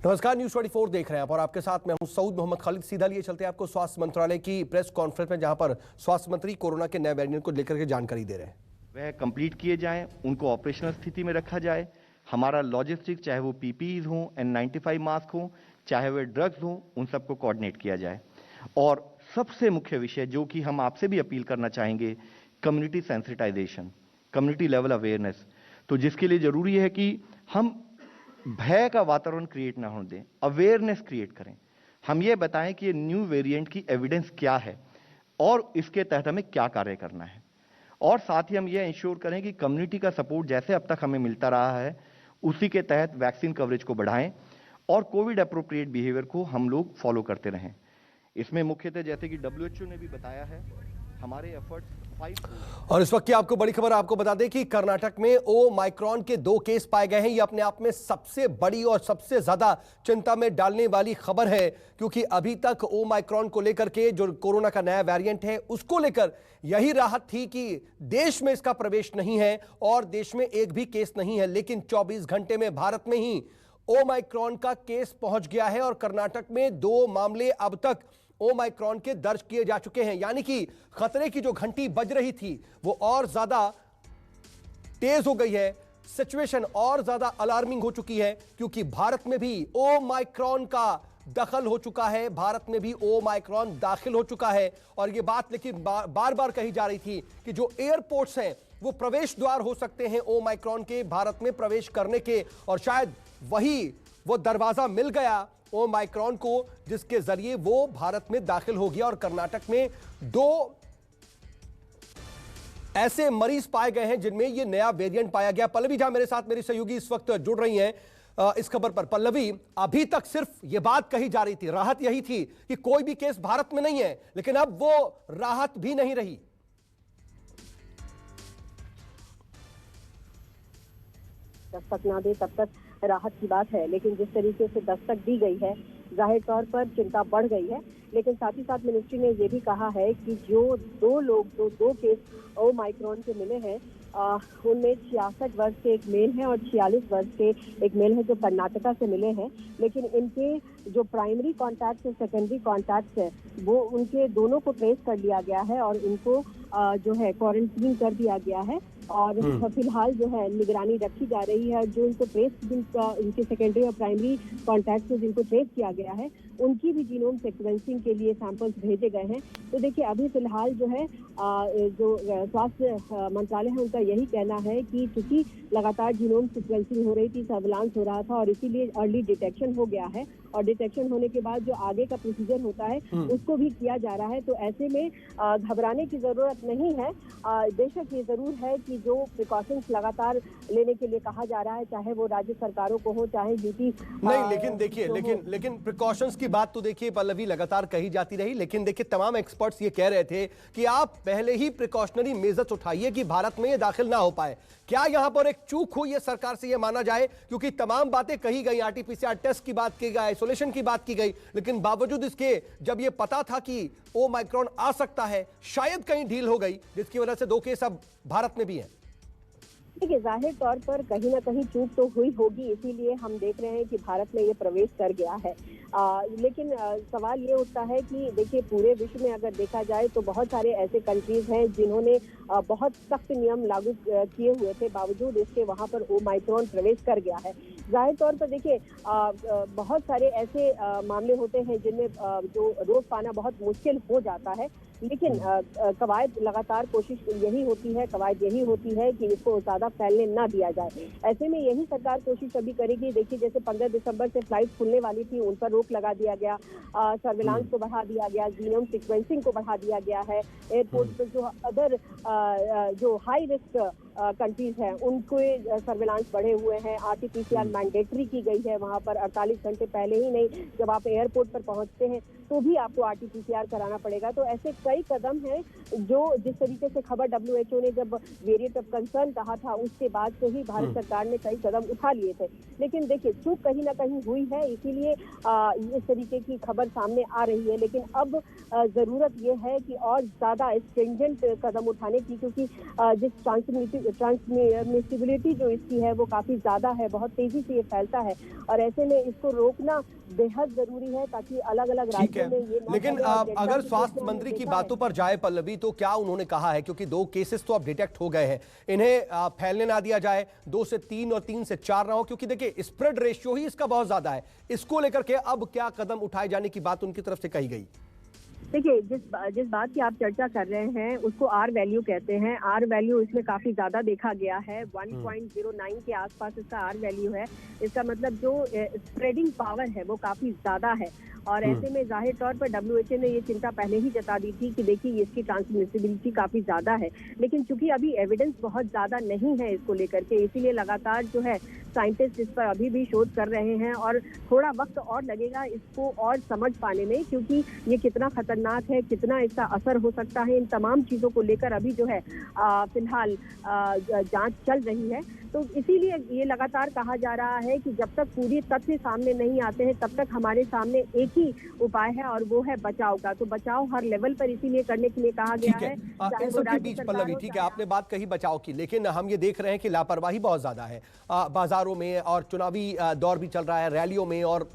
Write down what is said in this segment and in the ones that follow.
नमस्कार, न्यूज़ 24 देख रहे हैं आप और आपके साथ मैं हूं सऊद मोहम्मद खालिद। सीधा लिए चलते हैं आपको स्वास्थ्य मंत्रालय की प्रेस कॉन्फ्रेंस में, जहां पर स्वास्थ्य मंत्री कोरोना के नए वेरिएंट को लेकर के जानकारी दे रहे हैं। वह कंप्लीट किए जाएं, उनको ऑपरेशनल स्थिति में रखा जाए। हमारा लॉजिस्टिक, चाहे वो पीपीईज हों, N95 मास्क हों, चाहे वे ड्रग्स हों, उन सबको कोऑर्डिनेट किया जाए। और सबसे मुख्य विषय जो कि हम आपसे भी अपील करना चाहेंगे, community sensitisation, community level awareness. तो जिसके लिए जरूरी है कि हम भय का वातावरण क्रिएट ना होने दें, अवेयरनेस क्रिएट करें। हम ये बताएं कि ये न्यू वेरिएंट की एविडेंस क्या है और इसके तहत हमें क्या कार्य करना है। और साथ ही हम ये इंश्योर करें कि कम्युनिटी का सपोर्ट जैसे अब तक हमें मिलता रहा है, उसी के तहत वैक्सीन कवरेज को बढ़ाएं और कोविड अप्रोप्रिएट बिहेवियर को हम लोग फॉलो करते रहें। इसमें मुख्यतः जैसे कि WHO ने भी बताया है, हमारे एफर्ट्स 5। और इस वक्त की आपको बड़ी खबर आपको बता दें कि कर्नाटक में ओमाइक्रॉन के 2 केस पाए गए हैं। ये अपने आप में सबसे बड़ी और सबसे ज्यादा चिंता में डालने वाली खबर है, क्योंकि अभी तक ओमाइक्रॉन को लेकर के जो कोरोना का नया वेरिएंट है उसको लेकर यही राहत थी कि देश में इसका प्रवेश नहीं है और देश में एक भी केस नहीं है। लेकिन 24 घंटे में भारत में ही ओमाइक्रॉन का केस पहुंच गया है और कर्नाटक में 2 मामले अब तक ओमाइक्रॉन के दर्ज किए जा चुके हैं। यानी कि खतरे की जो घंटी बज रही थी वो और ज्यादा तेज हो गई है, सिचुएशन और ज्यादा अलार्मिंग हो चुकी है, क्योंकि भारत में भी ओमाइक्रॉन का दखल हो चुका है, भारत में भी ओमाइक्रॉन दाखिल हो चुका है। और ये बात लेकिन बार बार कही जा रही थी कि जो एयरपोर्ट्स हैं वो प्रवेश द्वार हो सकते हैं ओमाइक्रॉन के भारत में प्रवेश करने के, और शायद वही वो दरवाजा मिल गया ओमाइक्रॉन को, जिसके जरिए वो भारत में दाखिल हो गया। और कर्नाटक में 2 ऐसे मरीज पाए गए हैं जिनमें ये नया वेरिएंट पाया गया। पल्लवी झा मेरे साथ, मेरी सहयोगी इस वक्त जुड़ रही हैं इस खबर पर। पल्लवी, अभी तक सिर्फ ये बात कही जा रही थी, राहत यही थी कि कोई भी केस भारत में नहीं है, लेकिन अब वो राहत भी नहीं रही। दस्तक ना दे तब तक राहत की बात है, लेकिन जिस तरीके से दस्तक दी गई है, जाहिर तौर पर चिंता बढ़ गई है। लेकिन साथ ही साथ मिनिस्ट्री ने ये भी कहा है कि जो 2 केस ओमाइक्रॉन के मिले हैं, उनमें 66 वर्ष के एक मेल है और 46 वर्ष के एक मेल है जो कर्नाटका से मिले हैं। लेकिन इनके जो प्राइमरी कॉन्टैक्ट है, सेकेंडरी कॉन्टैक्ट है, वो उनके दोनों को ट्रेस कर लिया गया है और इनको जो है क्वारंटीन कर दिया गया है। और फिलहाल जो है निगरानी रखी जा रही है। जो इनको ट्रेस, इनके सेकेंडरी और प्राइमरी कॉन्टैक्ट से जिनको ट्रेस किया गया है, उनकी भी जीनोम सीक्वेंसिंग के लिए सैंपल्स भेजे गए हैं। तो देखिए, अभी फिलहाल जो है जो स्वास्थ्य मंत्रालय है उनका यही कहना है कि चूंकि लगातार जीनोम सीक्वेंसिंग हो रही थी, सर्विलांस हो रहा था और इसीलिए अर्ली डिटेक्शन हो गया है। और डिटेक्शन होने के बाद जो आगे का प्रोसीजर होता है उसको भी किया जा रहा है। तो ऐसे में घबराने की जरूरत नहीं है। बेशक ये जरूर है कि जो प्रिकॉशंस लगातार लेने के लिए कहा जा रहा है, चाहे वो राज्य सरकारों को हो, चाहे ड्यूटी नहीं, लेकिन देखिए, लेकिन प्रिकॉशंस की बात तो देखिए पल्लवी लगातार कही जाती रही, लेकिन देखिए तमाम एक्सपर्ट्स ये कह रहे थे कि आप पहले ही प्रिकॉशनरी मेजर्स उठाइए कि भारत में ये दाखिल ना हो पाए। क्या यहां पर एक चूक हुई है सरकार से ये माना जाए? क्योंकि तमाम बातें कही गई, RT-PCR टेस्ट की बात की गई, आइसोलेशन की बात की गई, लेकिन बावजूद इसके जब ये पता था कि ओमाइक्रॉन आ सकता है, शायद कहीं ढील हो गई, जिसकी वजह से 2 केस अब भारत में भी हैं। देखिए, जाहिर तौर पर कहीं ना कहीं चूक तो हुई होगी, इसीलिए हम देख रहे हैं कि भारत में ये प्रवेश कर गया है। लेकिन सवाल ये उठता है कि देखिए, पूरे विश्व में अगर देखा जाए तो बहुत सारे ऐसे कंट्रीज हैं जिन्होंने बहुत सख्त नियम लागू किए हुए थे, बावजूद इसके वहां पर ओमाइक्रॉन प्रवेश कर गया है। जाहिर तौर पर देखिए, बहुत सारे ऐसे मामले होते हैं जिनमें जो रोक पाना बहुत मुश्किल हो जाता है। लेकिन कवायद लगातार कोशिश यही होती है कि इसको ज्यादा फैलने ना दिया जाए। ऐसे में यही सरकार कोशिश अभी करेगी। देखिए, जैसे 15 दिसंबर से फ्लाइट खुलने वाली थी, उन पर रोक लगा दिया गया, सर्विलांस को बढ़ा दिया गया, जीनोम सीक्वेंसिंग को बढ़ा दिया गया है। एयरपोर्ट पर जो अदर जो हाई रिस्क कंट्रीज हैं उनके सर्विलांस बढ़े हुए हैं। RT-PCR मैंडेटरी की गई है वहां पर। 48 घंटे पहले ही नहीं, जब आप एयरपोर्ट पर पहुंचते हैं तो भी आपको RT-PCR कराना पड़ेगा। तो ऐसे कई कदम हैं जो, जिस तरीके से खबर WHO ने जब वेरिएंट ऑफ कंसर्न कहा था, उसके बाद से ही भारत सरकार ने कई कदम उठा लिए थे। लेकिन देखिए, चूक कहीं ना कहीं हुई है, इसीलिए इस तरीके की खबर सामने आ रही है। लेकिन अब जरूरत यह है कि और ज्यादा स्ट्रिंजेंट कदम उठाने की, क्योंकि जिस ट्रांसमिसिबिलिटी ट्रांसमिसिबिलिटी जो इसकी है वो काफी ज्यादा है, बहुत तेजी से ये फैलता है और ऐसे में इसको रोकना बेहद जरूरी है ताकि अलग अलग राज्यों में ये ना लेकिन फैले। और डेल्टा अगर की स्वास्थ्य केस में मंत्री हमने की देखा है। बातों पर जाए पल्लवी, तो क्या उन्होंने कहा है, क्योंकि 2 केसेस तो अब डिटेक्ट हो गए हैं, इन्हें फैलने ना दिया जाए, 2 से 3 और 3 से 4 ना हो, क्योंकि देखिए स्प्रेड रेशियो ही इसका बहुत ज्यादा है। इसको लेकर के अब क्या कदम उठाए जाने की बात उनकी तरफ से कही गई? देखिए, जिस बात की आप चर्चा कर रहे हैं उसको आर वैल्यू कहते हैं। आर वैल्यू इसमें काफी ज्यादा देखा गया है, 1.09 के आसपास इसका आर वैल्यू है। इसका मतलब जो स्प्रेडिंग पावर है वो काफी ज्यादा है और ऐसे में जाहिर तौर पर WHO ने ये चिंता पहले ही जता दी थी कि देखिए इसकी ट्रांसमिसिबिलिटी काफी ज्यादा है, लेकिन चूंकि अभी एविडेंस बहुत ज्यादा नहीं है इसको लेकर के, इसीलिए लगातार जो है साइंटिस्ट इस पर अभी भी शोध कर रहे हैं और थोड़ा वक्त और लगेगा इसको और समझ पाने में, क्योंकि ये कितना खतरनाक है, कितना इसका असर हो सकता है, इन तमाम चीजों को लेकर अभी जो है फिलहाल जांच चल रही है। तो इसीलिए ये लगातार कहा जा रहा है कि जब तक पूरी तथ्य सामने नहीं आते हैं तब तक हमारे सामने एक ही उपाय है और वो है बचाव का। तो बचाव हर लेवल पर इसीलिए करने के लिए कहा गया है। इन सब के बीच पल्लवी, ठीक है, आपने बात कही बचाव की, लेकिन हम ये देख रहे हैं कि लापरवाही बहुत ज्यादा है बाजारों में, और चुनावी दौर भी चल रहा है, रैलियों में, और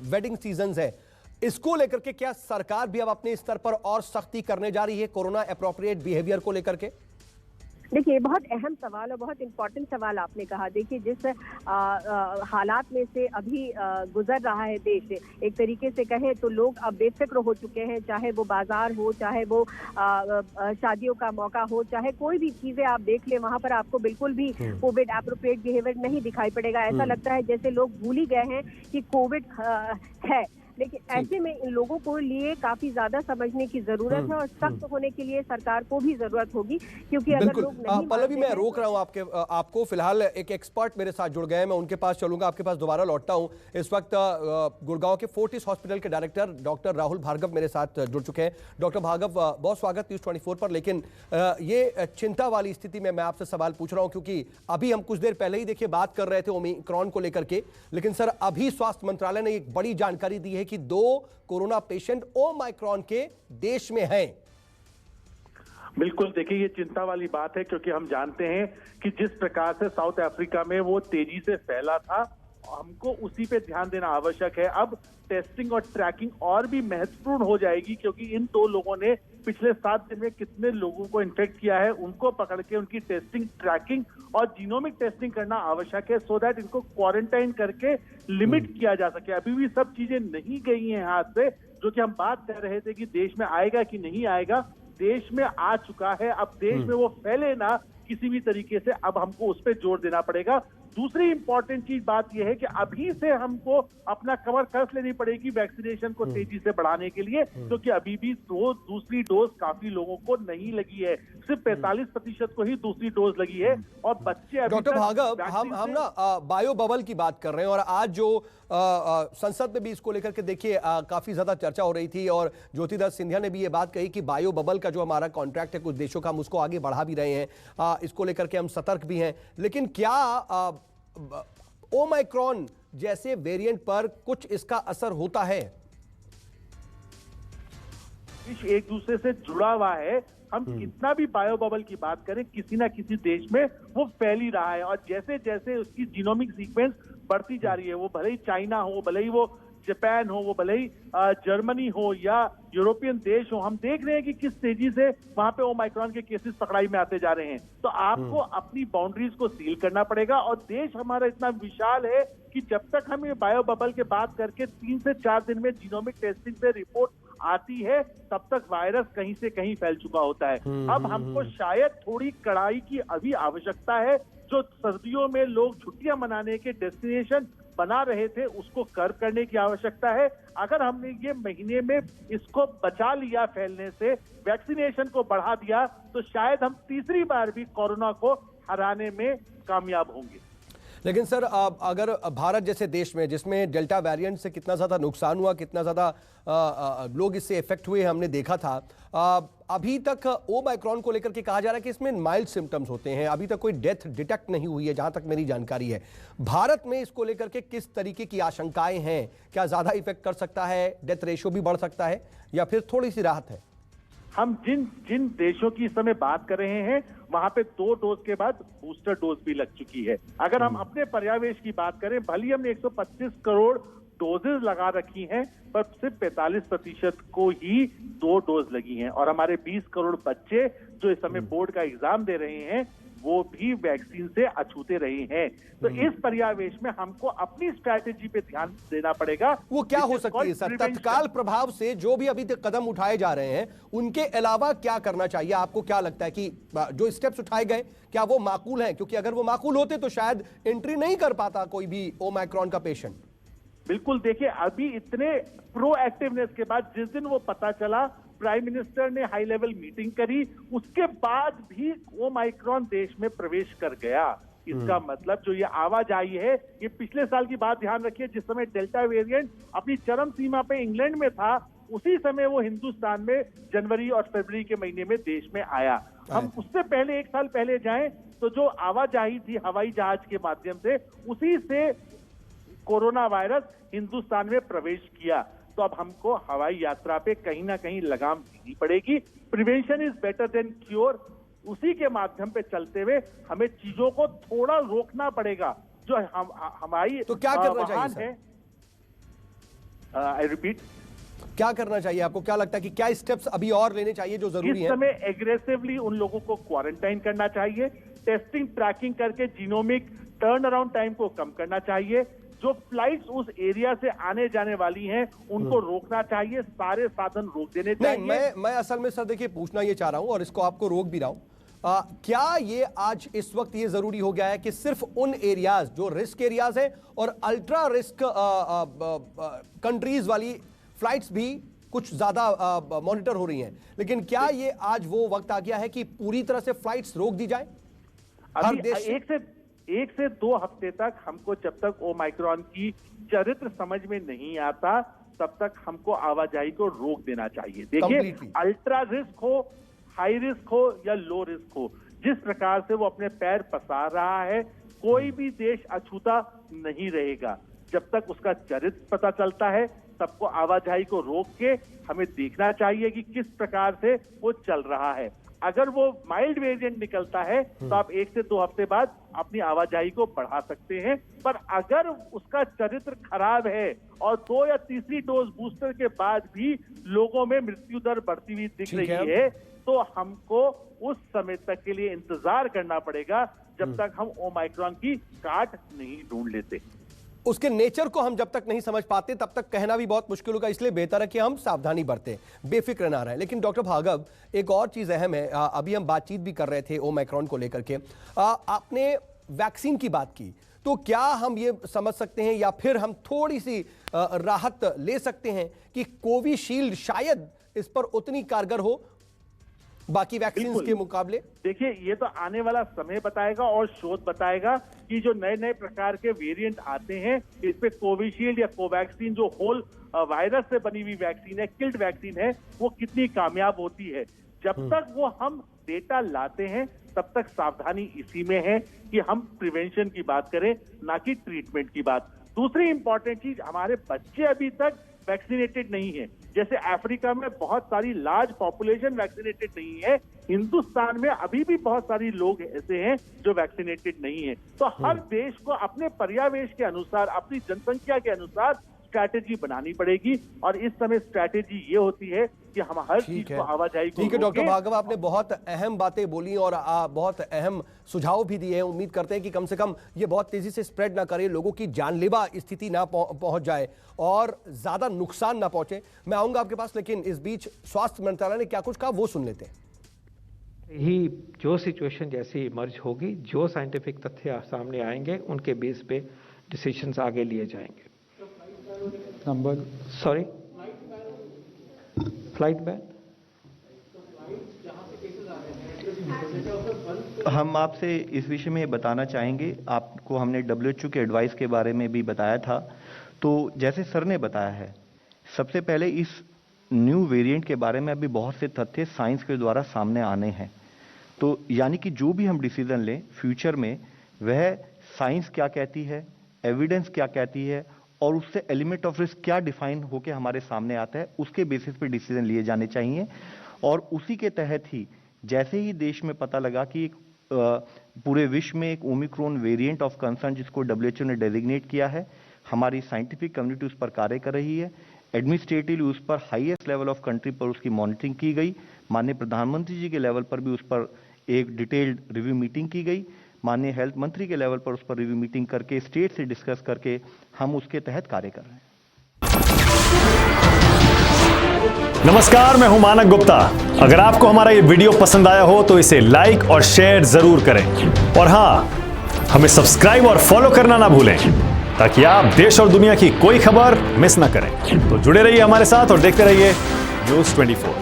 वेडिंग सीजन है। इसको लेकर के क्या सरकार भी अब अपने स्तर पर और सख्ती करने जा रही है कोरोना एप्रोप्रिएट बिहेवियर को लेकर के? देखिए, बहुत अहम सवाल और बहुत इम्पोर्टेंट सवाल आपने कहा। देखिए, जिस हालात में से अभी गुजर रहा है देश, एक तरीके से कहें तो लोग अब बेफिक्र हो चुके हैं, चाहे वो बाजार हो, चाहे वो शादियों का मौका हो, चाहे कोई भी चीजें आप देख लें, वहां पर आपको बिल्कुल भी कोविड एप्रोप्रिएट बिहेवियर नहीं दिखाई पड़ेगा। ऐसा लगता है जैसे लोग भूल ही गए हैं कि कोविड है। लेकिन ऐसे में इन लोगों को लिए काफी ज्यादा समझने की जरूरत है और सख्त होने के लिए सरकार को भी जरूरत होगी, क्योंकि अगर लोग नहीं पल्लवी, मैं रोक रहा हूं आपको फिलहाल एक एक्सपर्ट मेरे साथ जुड़ गए हैं, मैं उनके पास चलूंगा, आपके पास दोबारा लौटता हूं। इस वक्त गुड़गांव के फोर्टिस हॉस्पिटल के डायरेक्टर डॉक्टर राहुल भार्गव मेरे साथ जुड़ चुके हैं। डॉक्टर भार्गव, बहुत स्वागत न्यूज़ 24 पर। लेकिन ये चिंता वाली स्थिति में मैं आपसे सवाल पूछ रहा हूं, क्योंकि अभी हम कुछ देर पहले ही देखिए बात कर रहे थे ओमिक्रॉन को लेकर के, लेकिन सर अभी स्वास्थ्य मंत्रालय ने एक बड़ी जानकारी दी है कि 2 कोरोना पेशेंट ओमाइक्रॉन के देश में हैं। बिल्कुल, देखिए ये चिंता वाली बात है, क्योंकि हम जानते हैं कि जिस प्रकार से साउथ अफ्रीका में वो तेजी से फैला था, हमको उसी पे ध्यान देना आवश्यक है। अब टेस्टिंग और ट्रैकिंग और भी महत्वपूर्ण हो जाएगी, क्योंकि इन 2 लोगों ने पिछले 7 दिन में कितने लोगों को इन्फेक्ट किया है, उनको पकड़ के उनकी टेस्टिंग, ट्रैकिंग और जीनोमिक टेस्टिंग करना आवश्यक है, सो दैट इनको क्वारंटाइन करके लिमिट किया जा सके। अभी भी सब चीजें नहीं गई हैं हाथ से, जो कि हम बात कर रहे थे कि देश में आएगा कि नहीं आएगा, देश में आ चुका है। अब देश में वो फैले ना किसी भी तरीके से, अब हमको उस पर जोर देना पड़ेगा। दूसरी इंपॉर्टेंट चीज बात यह है कि अभी से हमको अपना कमर कस लेनी पड़ेगी वैक्सीनेशन को तेजी से बढ़ाने के लिए, क्योंकि अभी भी दूसरी डोज काफी लोगों को नहीं लगी है, सिर्फ 45% को ही दूसरी डोज लगी है। और बच्चे अभी डॉक्टर भार्गव, हम ना बायो बबल की बात कर रहे हैं, और आज जो संसद में भी इसको लेकर के देखिए काफी ज्यादा चर्चा हो रही थी, और ज्योतिरादित्य सिंधिया ने भी ये बात कही कि बायो बबल का जो हमारा कॉन्ट्रैक्ट है कुछ देशों का, हम उसको आगे बढ़ा भी रहे हैं, इसको लेकर के हम सतर्क भी हैं। लेकिन क्या ओमाइक्रॉन जैसे वेरिएंट पर कुछ इसका असर होता है? एक दूसरे से जुड़ा हुआ है, हम कितना भी बायो बबल की बात करें, किसी ना किसी देश में वो फैल ही रहा है। और जैसे जैसे उसकी जीनोमिक सीक्वेंस बढ़ती जा रही है, वो भले ही चाइना हो, भले ही वो जापान हो, वो भले ही जर्मनी हो या यूरोपियन देश हो, हम देख रहे हैं कि किस तेजी से वहां पे ओमाइक्रॉन के केसेस पकड़ाई में आते जा रहे हैं। तो आपको अपनी बाउंड्रीज को सील करना पड़ेगा, और देश हमारा इतना विशाल है कि जब तक हम ये बायो बबल के बात करके 3 से 4 दिन में जीनोमिक टेस्टिंग पे रिपोर्ट आती है, तब तक वायरस कहीं से कहीं फैल चुका होता है। अब हमको शायद थोड़ी कड़ाई की अभी आवश्यकता है। जो सर्दियों में लोग छुट्टियां मनाने के डेस्टिनेशन बना रहे थे, उसको कर्व करने की आवश्यकता है। अगर हमने ये महीने में इसको बचा लिया फैलने से, वैक्सीनेशन को बढ़ा दिया, तो शायद हम तीसरी बार भी कोरोना को हराने में कामयाब होंगे। लेकिन सर अगर भारत जैसे देश में, जिसमें डेल्टा वेरिएंट से कितना ज़्यादा नुकसान हुआ, कितना ज़्यादा लोग इससे इफेक्ट हुए हमने देखा था, अभी तक ओमाइक्रॉन को लेकर के कहा जा रहा है कि इसमें माइल्ड सिम्टम्स होते हैं, अभी तक कोई डेथ डिटेक्ट नहीं हुई है जहां तक मेरी जानकारी है। भारत में इसको लेकर के किस तरीके की आशंकाएं हैं? क्या ज़्यादा इफेक्ट कर सकता है, डेथ रेशियो भी बढ़ सकता है, या फिर थोड़ी सी राहत है? हम जिन जिन देशों की इस समय बात कर रहे हैं वहां पे 2 डोज के बाद बूस्टर डोज भी लग चुकी है। अगर हम अपने पर्यावेश की बात करें, भले हमने 125 करोड़ डोजेज लगा रखी हैं, पर सिर्फ 45% को ही 2 डोज लगी हैं, और हमारे 20 करोड़ बच्चे जो इस समय बोर्ड का एग्जाम दे रहे हैं वो भी वैक्सीन से अछूते रहे हैं। तो इस पर्यावेश में हमको अपनी स्ट्रैटेजी पे ध्यान देना पड़ेगा। वो क्या हो सकती है सर? तत्काल प्रभाव से जो भी अभी तक कदम उठाए जा रहे हैं उनके अलावा क्या करना चाहिए? आपको क्या लगता है कि जो स्टेप्स उठाए गए क्या वो माकूल हैं? क्योंकि अगर वो माकूल होते तो शायद एंट्री नहीं कर पाता कोई भी ओमाइक्रॉन का पेशेंट। बिल्कुल, देखिए अभी इतने प्रोएक्टिवनेस के बाद जिस दिन वो पता चला, प्राइम मिनिस्टर ने हाई लेवल मीटिंग करी, उसके बाद भी ओमाइक्रॉन देश में प्रवेश कर गया। इसका मतलब जो ये आवाजाही है, ये पिछले साल की बात ध्यान रखिए, जिस समय डेल्टा वेरिएंट अपनी चरम सीमा पे इंग्लैंड में था, उसी समय वो हिंदुस्तान में जनवरी और फरवरी के महीने में देश में आया। हम उससे पहले 1 साल पहले जाएं तो जो आवाजाही थी हवाई जहाज के माध्यम से, उसी से कोरोना वायरस हिंदुस्तान में प्रवेश किया। तो अब हमको हवाई यात्रा पे कहीं ना कहीं लगाम देनी पड़ेगी। Prevention is better than cure, उसी के माध्यम पे चलते हुए हमें चीजों को थोड़ा रोकना पड़ेगा। जो हमारी तो क्या करना चाहिए? आई रिपीट, क्या करना चाहिए? आपको क्या लगता है कि क्या स्टेप्स अभी और लेने चाहिए जो जरूरी है? इस समय एग्रेसिवली उन लोगों को क्वारंटाइन करना चाहिए, टेस्टिंग ट्रैकिंग करके जीनोमिक टर्न अराउंड टाइम को कम करना चाहिए, जो फ्लाइट्स उस एरिया से आने जाने वाली हैं उनको रोकना चाहिए, सारे साधन रोक देने चाहिए। मैं असल में सर देखिए पूछना ये चाह रहा हूं और इसको आपको रोक भी रहा हूं, क्या ये आज इस वक्त ये जरूरी हो गया है कि सिर्फ उन एरियाज जो रिस्क एरियाज हैं और अल्ट्रा रिस्क कंट्रीज वाली फ्लाइट्स भी कुछ ज्यादा मॉनिटर हो रही हैं, लेकिन क्या ये आज वो वक्त आ गया है कि पूरी तरह से फ्लाइट्स रोक दी जाए? हर देश एक से 2 हफ्ते तक हमको, जब तक ओमाइक्रॉन की चरित्र समझ में नहीं आता, तब तक हमको आवाजाही को रोक देना चाहिए। देखिए, अल्ट्रा रिस्क हो, हाई रिस्क हो या लो रिस्क हो, जिस प्रकार से वो अपने पैर पसार रहा है, कोई भी देश अछूता नहीं रहेगा। जब तक उसका चरित्र पता चलता है, सबको आवाजाही को रोक के हमें देखना चाहिए कि किस प्रकार से वो चल रहा है। अगर वो माइल्ड वेरिएंट निकलता है तो आप 1 से 2 हफ्ते बाद अपनी आवाजाही को बढ़ा सकते हैं, पर अगर उसका चरित्र खराब है और 2 या तीसरी डोज बूस्टर के बाद भी लोगों में मृत्यु दर बढ़ती हुई दिख रही है, तो हमको उस समय तक के लिए इंतजार करना पड़ेगा जब तक हम ओमाइक्रॉन की काट नहीं ढूंढ लेते। उसके नेचर को हम जब तक नहीं समझ पाते तब तक कहना भी बहुत मुश्किल होगा, इसलिए बेहतर है कि हम सावधानी बरतें, बेफिक्र ना रहें। लेकिन डॉक्टर भार्गव, एक और चीज अहम है, अभी हम बातचीत भी कर रहे थे ओमाइक्रॉन को लेकर के, आपने वैक्सीन की बात की, तो क्या हम ये समझ सकते हैं या फिर हम थोड़ी सी राहत ले सकते हैं कि कोविशील्ड शायद इस पर उतनी कारगर हो बाकी वैक्सीन के मुकाबले? देखिए, ये तो आने वाला समय बताएगा और शोध बताएगा कि जो नए नए प्रकार के वेरिएंट आते हैं, इस पे कोविशील्ड या कोवैक्सीन जो होल वायरस से बनी हुई वैक्सीन है, किल्ड वैक्सीन है, वो कितनी कामयाब होती है। जब तक वो हम डेटा लाते हैं तब तक सावधानी इसी में है कि हम प्रिवेंशन की बात करें, ना कि ट्रीटमेंट की बात। दूसरी इंपॉर्टेंट चीज, हमारे बच्चे अभी तक वैक्सीनेटेड नहीं है। जैसे अफ्रीका में बहुत सारी लार्ज पॉपुलेशन वैक्सीनेटेड नहीं है, हिंदुस्तान में अभी भी बहुत सारी लोग ऐसे हैं जो वैक्सीनेटेड नहीं है। तो हर देश को अपने पर्यावेश के अनुसार, अपनी जनसंख्या के अनुसार स्ट्रैटेजी बनानी पड़ेगी, और इस समय स्ट्रैटेजी ये होती है कि हम हर चीज को आवाजाही को। ठीक है डॉक्टर भार्गव, आपने बहुत अहम बातें बोली और बहुत अहम सुझाव भी दिए हैं। उम्मीद करते हैं कि कम से कम ये बहुत तेजी से स्प्रेड ना करे, लोगों की जानलेवा स्थिति ना पहुंच जाए और ज्यादा नुकसान ना पहुंचे। मैं आऊंगा आपके पास, लेकिन इस बीच स्वास्थ्य मंत्रालय ने क्या कुछ कहा वो सुन लेते हैं। ही जो सिचुएशन जैसी इमर्ज होगी, जो साइंटिफिक तथ्य सामने आएंगे, उनके बेस पे डिसीजंस आगे लिए जाएंगे। Sorry, flight ban? हम आपसे इस विषय में बताना चाहेंगे, आपको हमने WHO के एडवाइस के बारे में भी बताया था। तो जैसे सर ने बताया है, सबसे पहले इस न्यू वेरिएंट के बारे में अभी बहुत से तथ्य साइंस के द्वारा सामने आने हैं। तो यानी कि जो भी हम डिसीजन लें फ्यूचर में, वह साइंस क्या कहती है, एविडेंस क्या कहती है, और उससे एलिमेंट ऑफ रिस्क क्या डिफाइन होकर हमारे सामने आता है, उसके बेसिस पे डिसीजन लिए जाने चाहिए। और उसी के तहत ही जैसे ही देश में पता लगा कि पूरे विश्व में एक ओमिक्रॉन वेरिएंट ऑफ कंसर्न जिसको WHO ने डेजिग्नेट किया है, हमारी साइंटिफिक कम्युनिटी उस पर कार्य कर रही है। एडमिनिस्ट्रेटिवली उस पर हाईएस्ट लेवल ऑफ कंट्री पर उसकी मॉनिटरिंग की गई। माननीय प्रधानमंत्री जी के लेवल पर भी उस पर एक डिटेल्ड रिव्यू मीटिंग की गई। माननीय हेल्थ मंत्री के लेवल पर उस पर रिव्यू मीटिंग करके स्टेट से डिस्कस करके हम उसके तहत कार्य कर रहे हैं। नमस्कार, मैं हूं मानक गुप्ता। अगर आपको हमारा ये वीडियो पसंद आया हो तो इसे लाइक और शेयर जरूर करें और हां, हमें सब्सक्राइब और फॉलो करना ना भूलें ताकि आप देश और दुनिया की कोई खबर मिस ना करें। तो जुड़े रहिए हमारे साथ और देखते रहिए न्यूज़ 24।